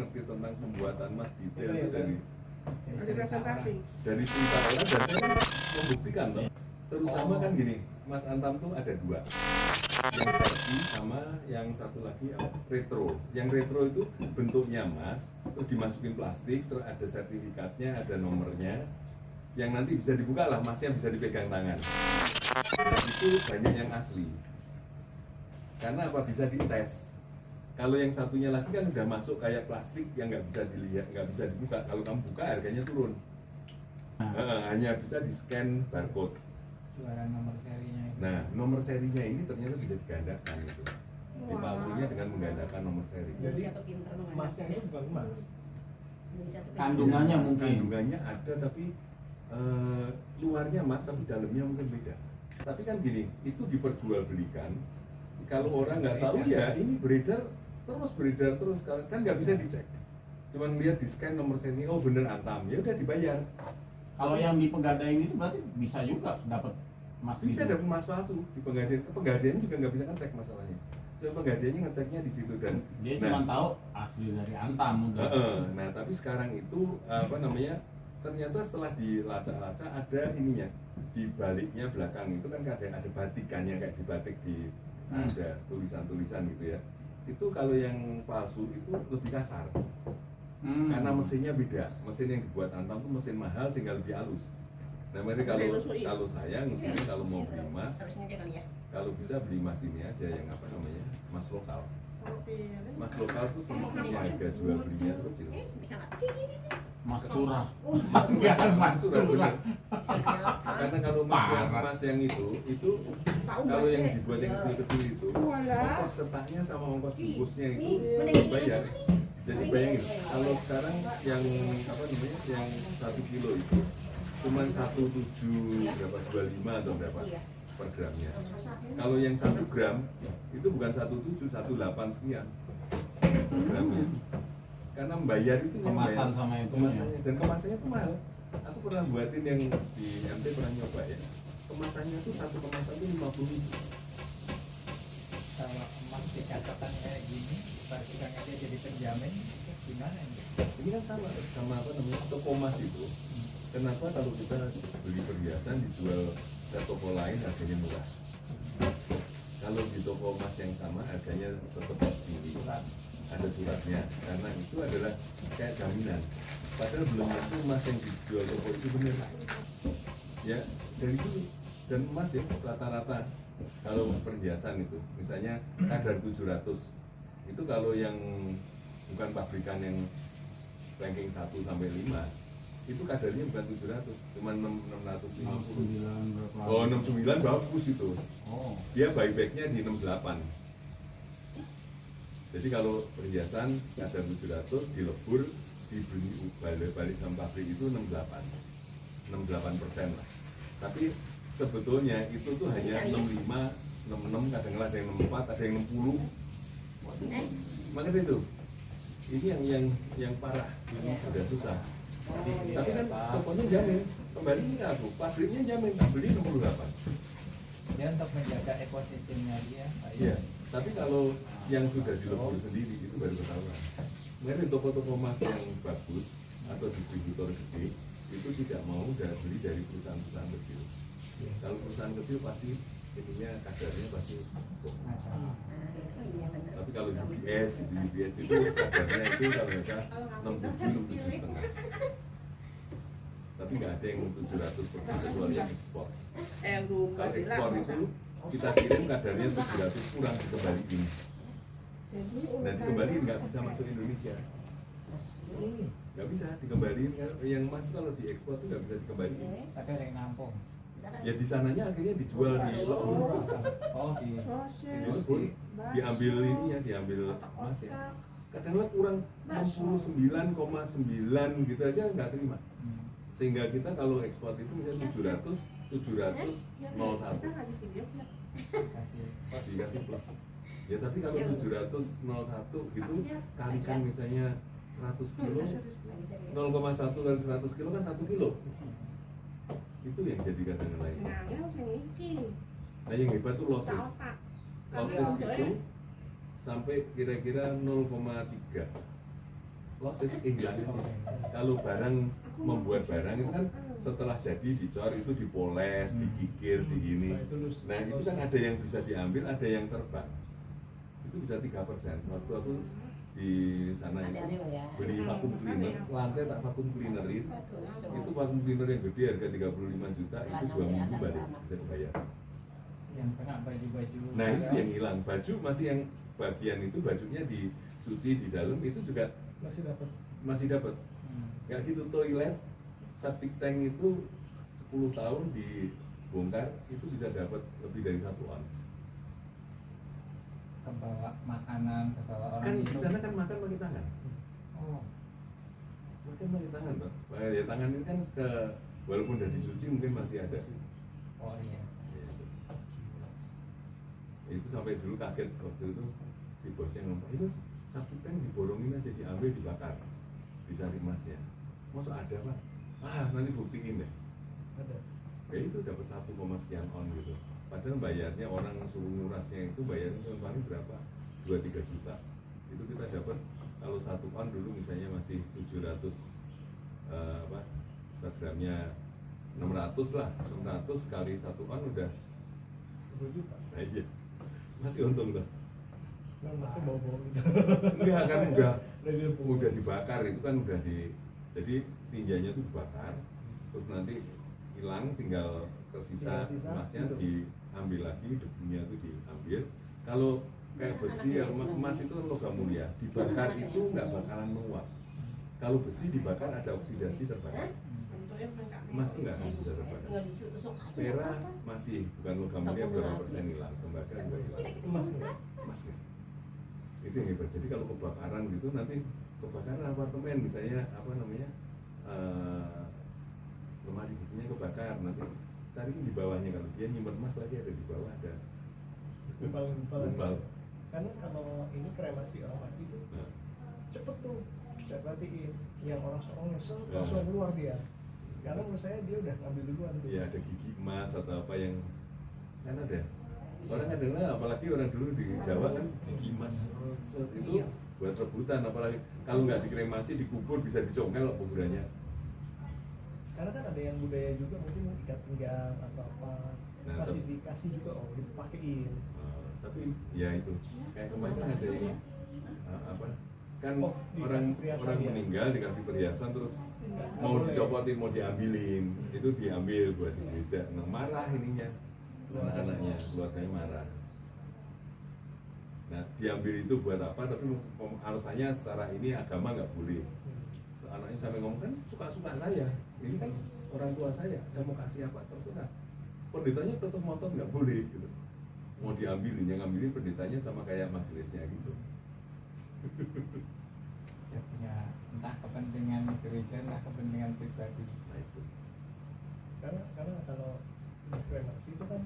ngerti tentang pembuatan emas detail itu dari presentasi. dari cerita orang, dan saya membuktikan loh. Terutama kan gini, Mas Antam tuh ada dua, yang versi sama yang satu lagi retro. Yang retro itu bentuknya emas, terus dimasukin plastik, terus ada sertifikatnya, ada nomornya, yang nanti bisa dibuka lah, emasnya bisa dipegang tangan. Nah itu banyak yang asli, karena apa, bisa dites. Kalau yang satunya lagi kan udah masuk kayak plastik yang nggak bisa dilihat, nggak bisa dibuka. Kalau kamu buka harganya turun. Hanya bisa di scan barcode. Jualan nomor serinya itu. Nah, nomor serinya ini ternyata bisa digandakan gitu. Dipalsunya dengan menggandakan nomor seri. Indonesia tuh pinter Emasnya itu bukan emas. Indonesia tuh pinter. Kandungannya mungkin. Kandungannya ada tapi luarnya emas tapi dalamnya mungkin beda. Tapi kan gini, itu diperjualbelikan. Kalau orang nggak tahu ya ini beredar terus kan nggak bisa dicek. Cuman lihat di scan nomor seri, oh bener Antam, ya udah dibayar. Kalau yang di Pegadaian itu berarti bisa juga dapat emas. Bisa gitu. dapat emas palsu di Pegadaian juga nggak bisa ngecek masalahnya. Cuma Pegadaiannya ngeceknya di situ dan Dia cuma tahu asli dari Antam udah. nah tapi sekarang itu apa namanya, ternyata setelah dilacak-lacak ada ininya di baliknya belakang itu kan ada batikannya, kayak di batik di ada tulisan-tulisan gitu ya. Itu kalau yang palsu itu lebih kasar. Karena mesinnya beda, mesin yang dibuat Antam itu mesin mahal sehingga lebih halus. Nah, mari kalau saya ngusulin kalau mau beli emas, Harusnya aja kali ya. kalau bisa beli emas ini aja yang apa namanya, emas lokal. Emas lokal tuh selisihnya harga jual belinya tuh kecil. Bisa nggak? Emas curah. Emas enggak emas Sudah curah. Karena kalau emas yang itu kalau yang dibuat yang kecil-kecil itu, ongkos cetaknya sama ongkos bungkusnya itu bayar. Jadi bayangin, kalau sekarang yang apa namanya, yang 1 kilo itu cuman 17 berapa, 25 atau berapa per gramnya. Kalau yang 1 gram itu bukan 17, 18 sekian per gramnya. Karena membayar itu yang Kemasan bayar, sama itu kemasannya, dan kemasannya tuh mahal. Aku pernah buatin yang di MT, pernah nyoba ya. Kemasannya tuh satu kemasan tuh 50.000. Kalau emas dikatakan kayak gini, pastikan aja jadi penjamin, gimana ini? Ini kan sama apa namanya, toko emas itu. Kenapa kalau kita beli perhiasan dijual ke toko lain harganya murah? Kalau di toko emas yang sama harganya tetap tinggi. Ada suratnya, karena itu adalah kayak jaminan. Padahal belum tentu emas yang dijual toko itu benar. Ya, dari itu, dan emas ya rata-rata kalau perhiasan itu, misalnya kadar 700, itu kalau yang bukan pabrikan yang ranking 1 sampai 5, itu kadarnya bukan 700, cuma 650. 69 berapa? Oh, 69 bagus itu. Oh. Dia buybacknya di 68. Jadi kalau perhiasan kadar 700 dilebur, dibeli balik sama pabrik itu 68% lah. Tapi sebetulnya itu tuh hanya 65, 66, kadang-kadang ada yang 64, ada yang 60. Makanya itu, ini yang parah, ini sudah susah. Tapi kan tokonya jamin, kembali ini aku, pabriknya jamin, tak beli 68. Dia untuk menjaga ekosistemnya dia. Iya, tapi kalau yang sudah dilebur sendiri itu baru ketahuan. Mungkin toko-toko emas yang bagus atau distributor gede itu tidak mau beli dari perusahaan-perusahaan kecil. Kalau perusahaan kecil pasti ininya kadarnya pasti kok. Tapi kalau UBS itu kadarnya itu kalau nggak salah 67, 67,5. Tapi nggak ada yang 700% kecuali yang ekspor. Kalau ekspor itu kita kirim kadarnya 700 kurang dikembaliin. Dan dikembaliin nggak bisa masuk Indonesia. Nggak bisa dikembaliin, yang emas kalau diekspor itu nggak bisa dikembaliin. Tapi ada yang nampung. Ya di sananya akhirnya dijual di lebur. Oh, di Lebur diambil ini ya, diambil emas ya. Kadang-kadang kurang 69,9 gitu aja nggak terima. Sehingga kita kalau ekspor itu misalnya 700 01 dikasih plus. Ya tapi kalau 701 gitu kalikan misalnya 100 kilo, 0,1 kali 100 kilo kan 1 kilo. Itu yang jadi kadang lain. Nah yang hebat tuh losses. Losses itu sampai kira-kira 0,3. losses kehilangan. Oke. Kalau barang membuat barang itu kan setelah jadi dicor itu dipoles, digigir, digini. Nah itu kan ada yang bisa diambil, ada yang terbang. Itu bisa 3%. Waktu aku di sana itu Hati-hati loh ya. beli vacuum cleaner, lantai tak vacuum cleaner itu vacuum cleaner yang gede harga 35 juta itu 2 minggu balik bisa dibayar. Yang kena baju-baju. Nah itu yang hilang, baju masih yang bagian itu bajunya dicuci di dalam itu juga masih dapat. Kayak gitu toilet, septic tank itu 10 tahun dibongkar itu bisa dapat lebih dari 1 on. Kebawa makanan, kebawa orang Kan di minum. sana kan makan pakai tangan. Oh, Makan pakai tangan, Pak. Ya tangan ini kan walaupun udah dicuci mungkin masih ada sih. oh iya. Itu sampai dulu kaget waktu itu si bosnya ngomong, itu satu tank diborongin aja, diambil, dibakar, dicari emasnya. Masa ada Pak? Nanti buktiin deh. Ada. Ya itu dapat 1, sekian on gitu. Padahal bayarnya orang suruh ngurasnya itu bayarnya cuma paling berapa? 2-3 juta. Itu kita dapat kalau 1 on dulu misalnya masih 700 segramnya 600 lah, 600 kali 1 on udah 10 juta. nah iya. Masih untung tuh. Nah, masih bawa-bawa gitu. Enggak kan Udah udah dibakar itu kan udah jadi tinjanya tuh dibakar terus nanti hilang tinggal kesisa Tinggal sisa, emasnya gitu. diambil lagi, debunya tuh diambil. Kalau kayak besi emas itu kan logam mulia, dibakar itu nggak bakalan menguap. Kalau besi dibakar ada oksidasi terbakar, emas itu nggak bisa terbakar. Tinggal ditusuk aja. Perak masih bukan logam mulia berapa persen hilang, tembaga juga hilang. Emas enggak? Emas ya. Itu yang hebat. Jadi kalau kebakaran gitu nanti kebakaran apartemen misalnya lemari besinya kebakar, nanti cari di bawahnya, kalau dia nyimpen emas pasti ada di bawah ada gumpal. Karena kalau ini kremasi orang mati itu Nah, cepet tuh, saya perhatiin yang orang seorang nyesel Ya. langsung keluar dia. Karena menurut saya dia udah ngambil duluan tuh. ya ada gigi emas atau apa yang kan ada. Orang adalah apalagi orang dulu di Jawa kan gigi emas itu buat rebutan, apalagi kalau nggak dikremasi dikubur bisa dicongkel loh kuburannya. Karena kan ada yang budaya juga mungkin ikat pinggang atau apa, Nah, masih dikasih juga dipakein. Tapi ya itu kayak kemarin kan ada yang apa kan Oh, dikasih orang perhiasan orang ya? meninggal dikasih perhiasan terus Nggak mau boleh. dicopotin mau diambilin itu diambil buat di gereja. Nah marah ininya anak-anaknya, keluarganya marah. Nah diambil itu buat apa, tapi alasannya secara ini agama nggak boleh. Terus anaknya sampai ngomong kan suka-suka saya, ini kan orang tua saya mau kasih apa terserah. Pendetanya tetap ngotot nggak boleh gitu, mau diambilin, yang ngambilin pendetanya sama kayak majelisnya gitu. Ya punya entah kepentingan gereja, entah kepentingan pribadi. Nah itu Karena kalau diskremasi itu kan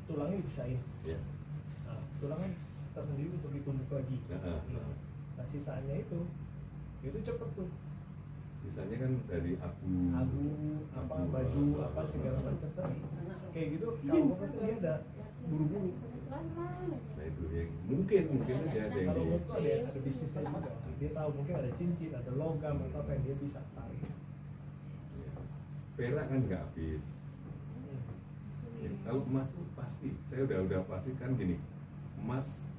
tulangnya dipisahin. ya. Nah, tulang kan tersendiri untuk ditumbuk lagi. Nah, sisanya itu cepet tuh. Sisanya kan dari abu Apa baju apa segala macam tadi. Kayak gitu kalau menurut dia ada buru-buru. Nah itu yang mungkin aja ada yang Kalau di menurut tuh ada bisnisnya juga. Dia tahu mungkin ada cincin, ada logam atau apa yang dia bisa tarik. ya. Perak kan nggak habis. Ya, kalau emas tuh pasti, saya udah pasti kan gini, emas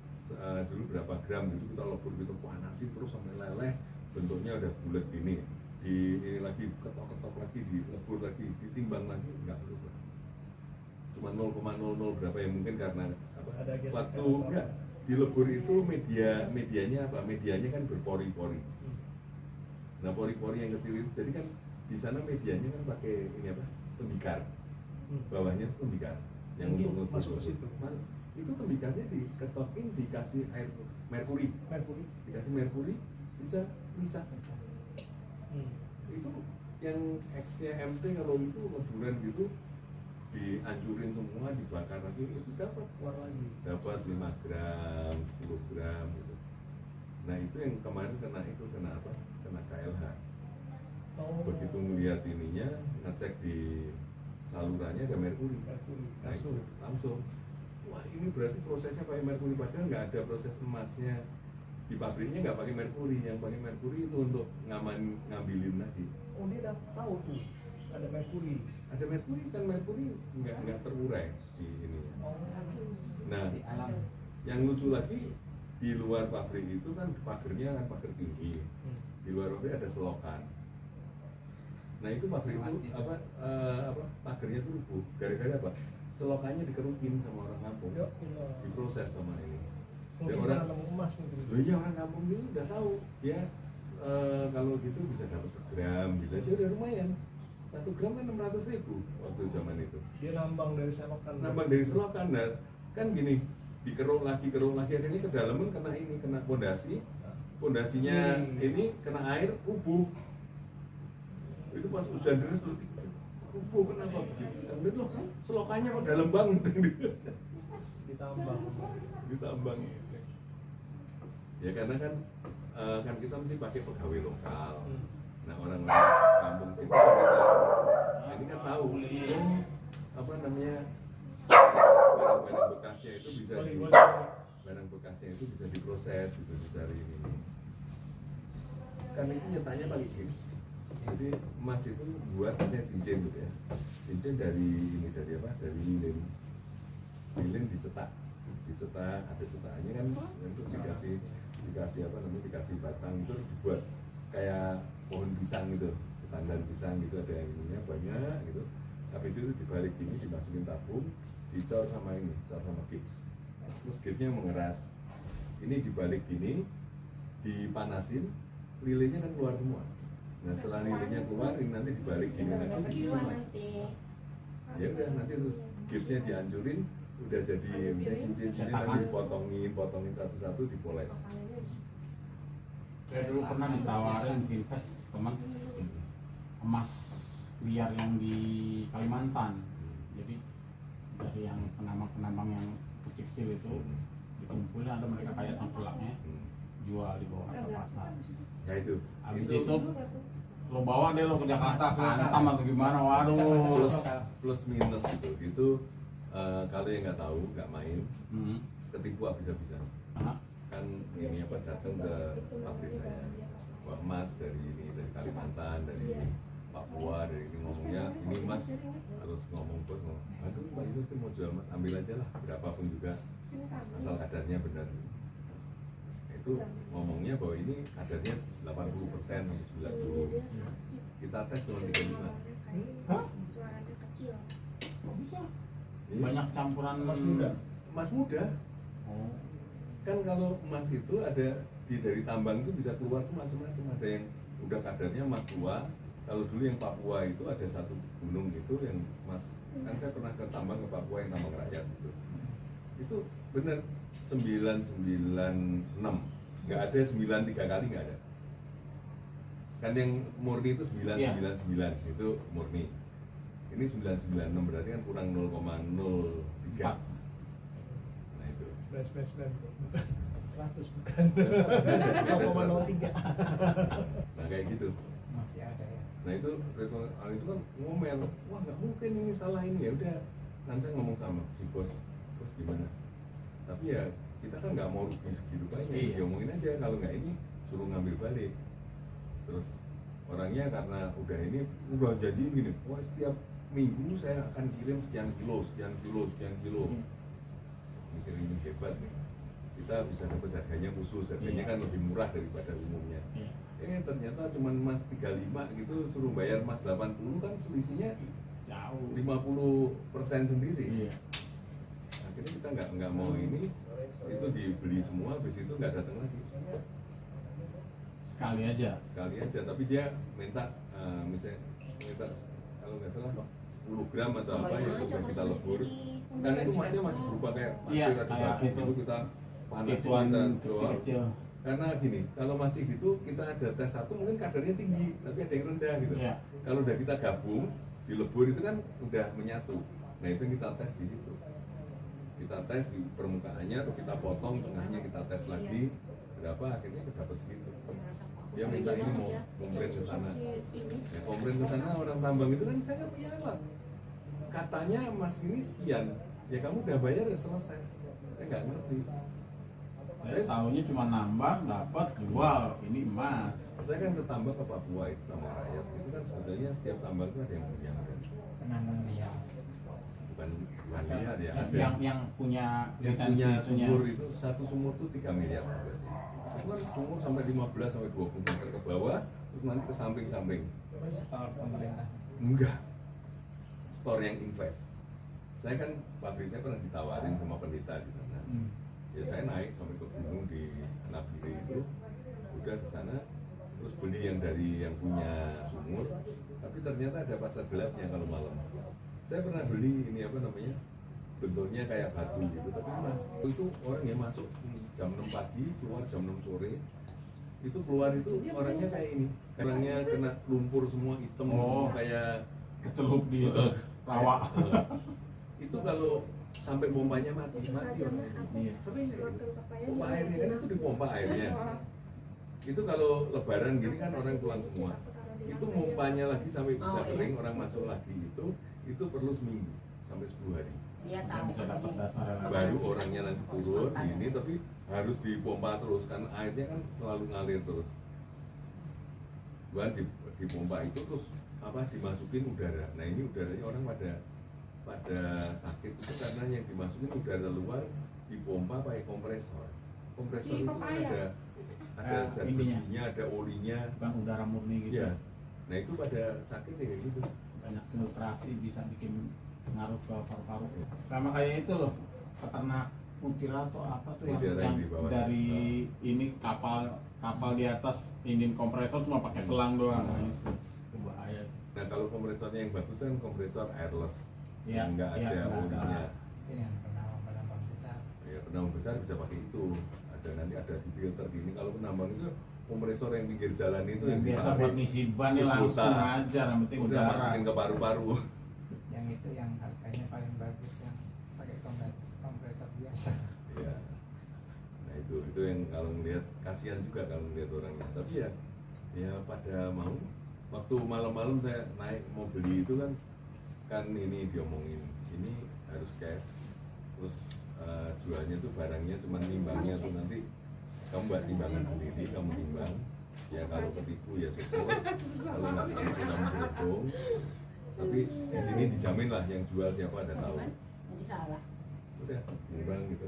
dulu berapa gram gitu kita lebur gitu panasin terus sampai leleh, bentuknya udah bulat gini, ini lagi ketok-ketok lagi, dilebur lagi, ditimbang lagi nggak berubah, cuma 0,00 berapa ya, mungkin karena apa? Ada gesekan Waktu atau apa? enggak dilebur itu medianya apa? Medianya kan berpori-pori. Nah pori-pori yang kecil itu, jadi kan di sana medianya kan pakai ini apa? Tembikar. Bawahnya itu tembikar yang Mungkin untuk masuk ke situ. Itu tembikarnya diketokin, dikasih air merkuri, dikasih merkuri bisa. Itu yang X-nya MT kalau itu leburan gitu dihancurin semua, dibakar lagi itu dapat dapat 5 gram 10 gram gitu. Nah itu yang kemarin kena apa, kena KLH. Begitu melihat ininya, ngecek di salurannya ada merkuri. Nah, itu langsung, wah ini berarti prosesnya pakai merkuri, padahal nggak ada proses emasnya di pabriknya nggak pakai merkuri, yang pakai merkuri itu untuk ngambilin lagi. Oh dia udah tahu tuh ada merkuri. Ada merkuri kan, merkuri nggak terurai di ini. Oh. Nah, Di alam. yang lucu lagi di luar pabrik itu kan pagernya kan pager tinggi, di luar pabrik ada selokan. Nah itu pabrik itu pagernya tuh rubuh gara-gara apa? Selokannya dikerukin sama orang kampung, Ya, Allah. diproses sama ini. Dan Mungkin orang, tanam emas mungkin. loh iya orang kampung itu udah tahu ya, kalau gitu bisa dapat segram gitu aja udah lumayan. 1 gram kan 600.000 waktu zaman itu. Dia nambang dari selokan. Nambang dari selokan, dan kan gini, dikeruk lagi akhirnya kedalaman kena ini, kena pondasinya ini kena air rubuh. Itu pas hujan deras rubuh, kenapa begitu? Kemudian loh selokannya kok dalam banget ditambang. Ya karena kan kita mesti pakai pegawai lokal. Nah orang-orang kampung sini ini kan tahu apa namanya barang-barang bekasnya itu bisa diproses gitu, dicari ini. Kan itu nyatanya pakai gips. Jadi emas itu buat misalnya cincin gitu ya. Cincin dari apa? Dari lilin. Lilin dicetak ada cetakannya kan, untuk dikasih apa namanya, dikasih batang itu dibuat kayak pohon pisang gitu, tandan pisang gitu, ada yang ininya banyak gitu. Habis itu dibalik gini, dimasukin tabung, dicor sama gips. Terus gipsnya mengeras. Ini dibalik gini, dipanasin, lilinnya kan keluar semua. Nah setelah lilinnya keluar, ini nanti dibalik gini lagi, dikemas. Ya udah, nanti terus gipsnya dihancurin, udah jadi misalnya cincin sini, nanti dipotongin satu-satu, dipoles. Saya dulu pernah ditawarin invest teman emas liar yang di Kalimantan. Jadi dari yang penambang yang kecil-kecil itu dikumpulin, ada mereka kayak tengkulaknya, jual di bawah harga pasar. Nah itu. Habis itu lo bawa deh lo ke Jakarta, Antam atau gimana, waduh. Plus minus gitu. Itu kalau yang nggak tahu, nggak main, ketipu habis-habisan. Kan ini apa, datang ke pabrik saya, bawa emas dari Kalimantan, dari Papua, dari ini ngomongnya, ini emas harus ngomong, aduh Pak Yunus mau jual emas, ambil aja lah, berapapun juga, asal kadarnya benar. Itu ngomongnya bahwa ini kadarnya 80% sampai 90%. Kita tes cuma 35. Hah? Suaranya kecil. Kok bisa? Iya. Banyak campuran Emas muda. Oh. Kan kalau emas itu ada dari tambang itu bisa keluar tuh macam-macam. Ada yang udah kadarnya emas tua. Kalau dulu yang Papua itu ada satu gunung itu yang emas. Kan saya pernah ke tambang ke Papua yang tambang rakyat itu. Itu bener 996. Nggak ada 9 3 kali, nggak ada. Kan yang murni itu 999 itu murni. Ini 996 berarti kan kurang 0,03. Nah itu. 100 bukan. 0,03. Nah kayak gitu. Masih ada ya. Nah itu kan ngomel, wah nggak mungkin ini salah ini, ya udah. Kan saya ngomong sama si bos gimana? Tapi ya kita kan nggak mau rugi segitu banyak, diomongin aja, kalau nggak ini suruh ngambil balik. Terus orangnya karena udah jadi gini, wah setiap minggu saya akan kirim sekian kilo. Mikirin ini hebat nih, kita bisa dapat harganya khusus, harganya kan lebih murah daripada umumnya. Ternyata cuma emas 35 gitu, suruh bayar emas 80 kan selisihnya Jauh. 50% sendiri. Iya. Akhirnya kita nggak mau ini, itu dibeli semua, habis itu nggak datang lagi. Sekali aja. Tapi dia minta misalnya kalau nggak salah 10 gram atau apa yang sudah kita lebur, kan itu masih berupa kayak pasir, ada batu gitu, kita panas, kita jual. Karena gini, kalau masih gitu kita ada tes satu mungkin kadarnya tinggi, tapi ada yang rendah gitu. Kalau udah kita gabung dilebur itu kan udah menyatu. Nah itu yang kita tes di situ. Kita tes di permukaannya, atau kita potong tengahnya, kita tes lagi berapa, akhirnya kita dapat segitu. Dia minta ini mau komplain ke sana. Ya, komplain ke sana orang tambang itu kan saya nggak punya alat. Katanya emas ini sekian, ya kamu udah bayar ya selesai. Saya nggak ngerti. Saya tahunya cuma nambang, dapat, jual, ini emas. Saya kan ke tambang ke Papua itu tambang rakyat. Itu kan sebetulnya setiap tambang itu ada yang punya kan. Penambang liar. Bukan liar ya. Ada Yang punya yang lisensi punya itunya. sumur itu satu sumur itu 3 miliar. Itu kan sumur sampai 15 sampai 20 meter ke bawah, terus nanti ke samping-samping. Store pemerintah. Enggak. Store yang invest. Saya kan pabrik saya pernah ditawarin sama pendeta di sana. Ya saya naik sampai ke gunung di Nabire itu, udah ke sana, terus beli yang dari yang punya sumur, tapi ternyata ada pasar gelapnya kalau malam. Saya pernah beli ini apa namanya, bentuknya kayak batu gitu, tapi emas. Itu orang yang masuk jam 6 pagi, keluar jam 6 sore, itu keluar itu orangnya kayak ini, orangnya kena lumpur semua hitam, semua kayak Kecelup di rawa. itu kalau sampai pompanya mati orang. Iya. Sering kayak gitu. Pompa airnya kan itu dipompa airnya. Itu kalau lebaran gini kan orang pulang semua. Itu pompanya lagi sampai bisa kering, orang masuk lagi itu perlu seminggu sampai 10 hari. Dia Yang tahu bisa dapat dasar Baru orangnya nanti turun ini, tapi harus dipompa terus kan airnya kan selalu ngalir terus. Bukan dipompa itu terus apa dimasukin udara. Nah ini udaranya orang pada sakit itu karena yang dimasukin udara luar dipompa pakai kompresor. Kompresor itu kan ada zat ininya. besinya, ada olinya. Bukan udara murni gitu. Iya. Nah itu pada sakit ya kayak gitu. Banyak filtrasi bisa bikin pengaruh ke paru-paru. Sama kayak itu loh, peternak mutiara atau apa tuh Mutiara yang yang di bawah. dari ini kapal di atas ingin kompresor cuma pakai selang doang. Nah, itu bahaya. Nah kalau kompresornya yang bagus kan kompresor airless, Iya, yang nggak iya, ada nggak ada. olinya. Itu yang penambang besar. Ya penambang besar bisa pakai itu. Ada nanti ada di filter gini. Kalau penambang itu kompresor yang pinggir jalan itu yang Biasa ditarik, buat ngisi ban nih itu langsung putar. aja, yang penting udah udara. masukin ke paru-paru. Yang itu yang harganya paling bagus yang pakai kompresor biasa. Ya. Nah itu yang kalau ngelihat kasihan juga kalau ngelihat orangnya. Tapi ya pada mau. Waktu malam-malam saya naik mau beli itu kan ini diomongin ini harus cash. Terus jualnya tuh barangnya cuma nimbangnya tuh nanti kamu buat timbangan sendiri, kamu timbang. Ya kalau ketipu ya syukur, kalau nggak ketipu kamu beruntung. Tapi di sini dijamin lah yang jual siapa ada tahu. Jadi salah. Udah timbang gitu.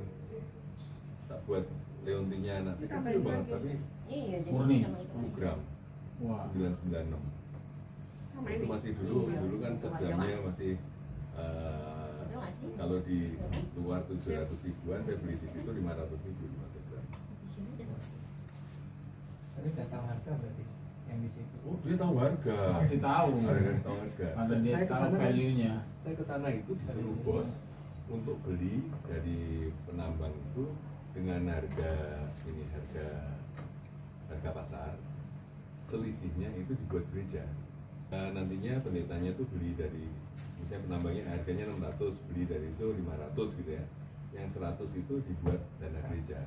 Tak buat leontinya anak saya kecil banget tapi Iya, jadi Murni. sama itu. 10 gram Wah. 996. Itu masih dulu kan segramnya masih Itu masih. kalau di luar 700 ribuan, saya beli di situ 500 ribu 5 segram. Di sini aja tuh. Tapi udah tahu harga berarti yang di situ. Oh dia tahu harga. Kasih tahu. Tahu harga. Pada dia Saya tahu kesana kan, value-nya. saya kesana itu disuruh bos untuk beli dari penambang itu dengan harga ini harga pasar. Selisihnya itu dibuat gereja. Nantinya pendetanya tuh beli dari misalnya penambangnya harganya 600, beli dari itu 500 gitu ya. Yang 100 itu dibuat dana gereja.